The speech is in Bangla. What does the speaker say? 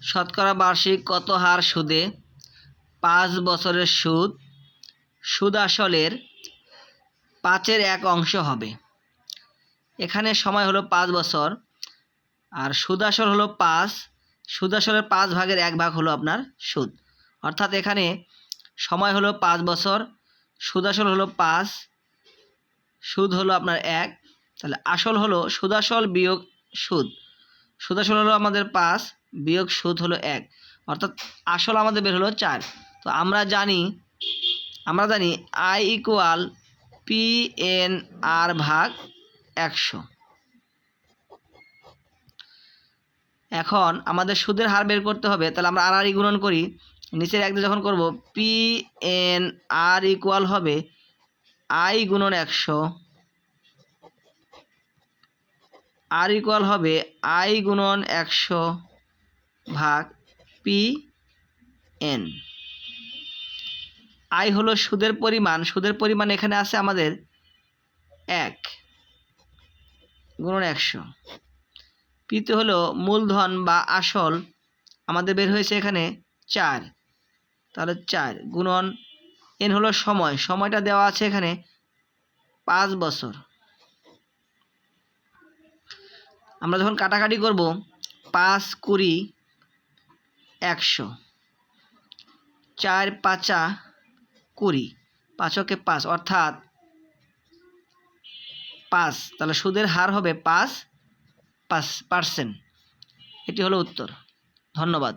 শতকরা বার্ষিক কত হার সুদে 5 বছরের সুদ সুদ আসলের 1/5 হবে। এখানে সময় হলো 5 বছর আর সুদ আসল হলো 5। সুদ আসলের 5 ভাগের 1 ভাগ হলো আপনার সুদ, অর্থাৎ এখানে সময় হলো 5 বছর, সুদ আসল হলো 5, সুদ হলো আপনার 1। তাহলে আসল হলো সুদ আসল বিয়োগ সুদ। সুদ আসল হলো আমাদের 5 বিয়োগ সুদ হলো 1, অর্থাৎ আসল আমাদের বের হলো 4। তো আমরা জানি I ইকুয়াল PNR ভাগ 100। এখন আমাদের সুদের হার বের করতে হবে, তাহলে আমরা আর গুণন করি। নিচের 1 দিয়ে যখন করব PNR ইকুয়াল হবে I গুণন 100, আর ইকুয়াল হবে I গুণন 100 ভাগ PN। I হলো সুদের পরিমাণ, সুদের পরিমাণ এখানে আছে আমাদের 1 গুণন 100। পিতে হলো মূলধন বা আসল, আমাদের বের হয়েছে এখানে 4, তাহলে 4 গুণন N হলো সময়, সময়টা দেওয়া আছে এখানে 5 বছর। আমরা যখন কাটাকাটি করব 5 20 100, 4 5 20, 5 কে 5 অর্থাৎ 5। তাহলে সুদের হার হবে 5%। এটি হলো উত্তর। ধন্যবাদ।